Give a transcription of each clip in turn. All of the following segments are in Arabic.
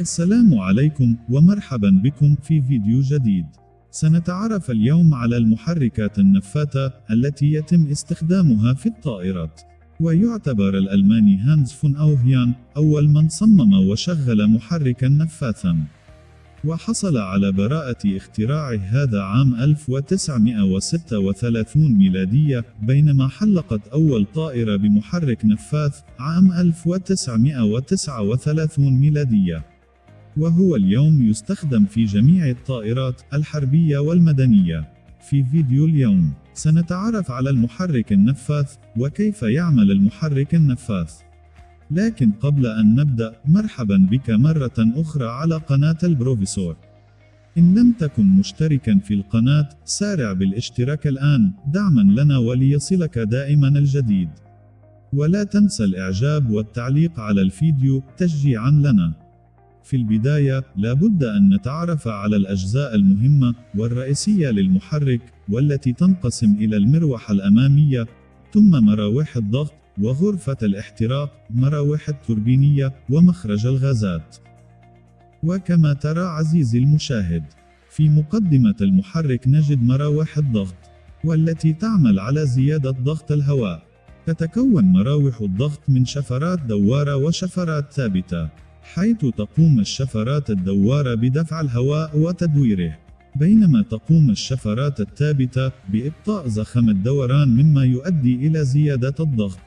السلام عليكم ومرحبا بكم في فيديو جديد. سنتعرف اليوم على المحركات النفاثة التي يتم استخدامها في الطائرات. ويعتبر الألماني هانز فون أوهيان أول من صمم وشغل محركا نفاثا، وحصل على براءة اختراعه هذا عام 1936 ميلادية، بينما حلقت أول طائرة بمحرك نفاث عام 1939 ميلادية. وهو اليوم يستخدم في جميع الطائرات الحربية والمدنية. في فيديو اليوم سنتعرف على المحرك النفاث وكيف يعمل المحرك النفاث. لكن قبل أن نبدأ، مرحبا بك مرة أخرى على قناة البروفيسور. إن لم تكن مشتركا في القناة، سارع بالاشتراك الآن دعما لنا وليصلك دائما الجديد. ولا تنسى الإعجاب والتعليق على الفيديو تشجيعا لنا. في البداية، لابد أن نتعرف على الأجزاء المهمة والرئيسية للمحرك، والتي تنقسم إلى المروحة الأمامية، ثم مراوح الضغط، وغرفة الاحتراق، مراوح التوربينية، ومخرج الغازات. وكما ترى عزيزي المشاهد، في مقدمة المحرك نجد مراوح الضغط، والتي تعمل على زيادة ضغط الهواء. تتكون مراوح الضغط من شفرات دوارة وشفرات ثابتة، حيث تقوم الشفرات الدوارة بدفع الهواء وتدويره، بينما تقوم الشفرات الثابتة بإبطاء زخم الدوران، مما يؤدي إلى زيادة الضغط.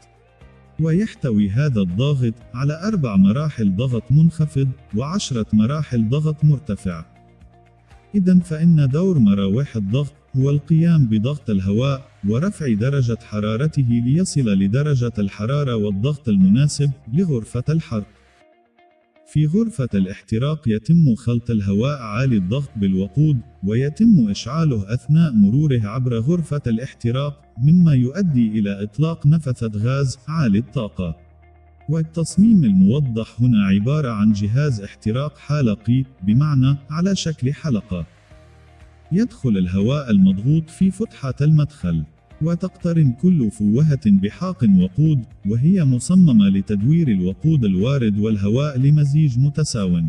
ويحتوي هذا الضاغط على 4 مراحل ضغط منخفض و10 مراحل ضغط مرتفع. إذن فإن دور مراوح الضغط هو القيام بضغط الهواء ورفع درجة حرارته ليصل لدرجة الحرارة والضغط المناسب لغرفة الحرق. في غرفة الاحتراق يتم خلط الهواء عالي الضغط بالوقود، ويتم إشعاله أثناء مروره عبر غرفة الاحتراق، مما يؤدي إلى إطلاق نفثة غاز عالي الطاقة. والتصميم الموضح هنا عبارة عن جهاز احتراق حلقي، بمعنى على شكل حلقة. يدخل الهواء المضغوط في فتحة المدخل، وتقترن كل فوهة بحاق وقود، وهي مصممة لتدوير الوقود الوارد والهواء لمزيج متساو.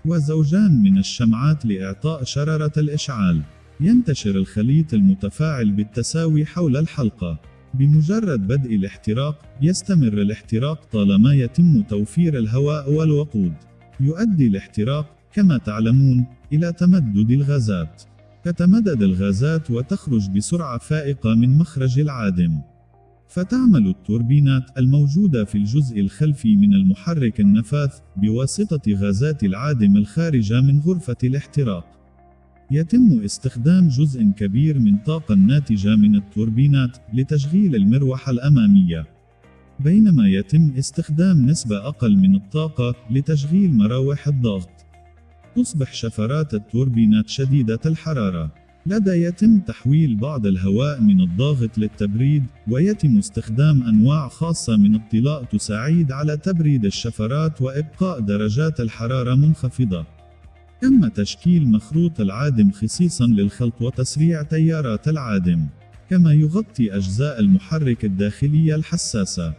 وزوجان من الشمعات لإعطاء شرارة الإشعال. ينتشر الخليط المتفاعل بالتساوي حول الحلقة. بمجرد بدء الاحتراق، يستمر الاحتراق طالما يتم توفير الهواء والوقود. يؤدي الاحتراق، كما تعلمون، إلى تمدد الغازات. تتمدد الغازات وتخرج بسرعة فائقة من مخرج العادم. فتعمل التوربينات الموجودة في الجزء الخلفي من المحرك النفاث بواسطة غازات العادم الخارجة من غرفة الاحتراق. يتم استخدام جزء كبير من الطاقة الناتجة من التوربينات لتشغيل المروحة الأمامية، بينما يتم استخدام نسبة أقل من الطاقة لتشغيل مراوح الضغط. تصبح شفرات التوربينات شديدة الحرارة. لدى يتم تحويل بعض الهواء من الضاغط للتبريد، ويتم استخدام أنواع خاصة من الطلاء تساعد على تبريد الشفرات وإبقاء درجات الحرارة منخفضة. تم تشكيل مخروط العادم خصيصا للخلط وتسريع تيارات العادم، كما يغطي أجزاء المحرك الداخلية الحساسة.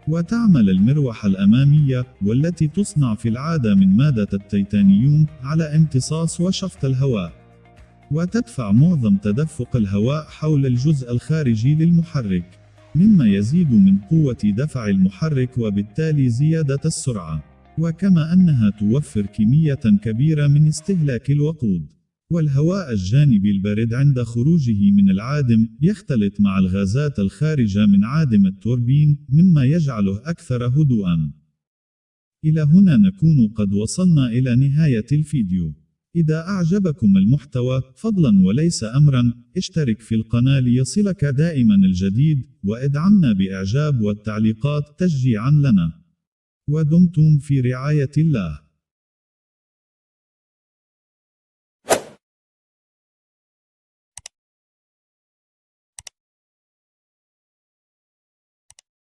وتعمل المروحة الأمامية، والتي تصنع في العادة من مادة التيتانيوم، على امتصاص وشفط الهواء، وتدفع معظم تدفق الهواء حول الجزء الخارجي للمحرك، مما يزيد من قوة دفع المحرك وبالتالي زيادة السرعة. وكما أنها توفر كمية كبيرة من استهلاك الوقود. والهواء الجانبي البارد عند خروجه من العادم يختلط مع الغازات الخارجة من عادم التوربين، مما يجعله أكثر هدوءا. إلى هنا نكون قد وصلنا إلى نهاية الفيديو. إذا أعجبكم المحتوى، فضلا وليس أمرا، اشترك في القناة ليصلك دائما الجديد، وادعمنا بإعجاب والتعليقات تشجيعا لنا. ودمتم في رعاية الله.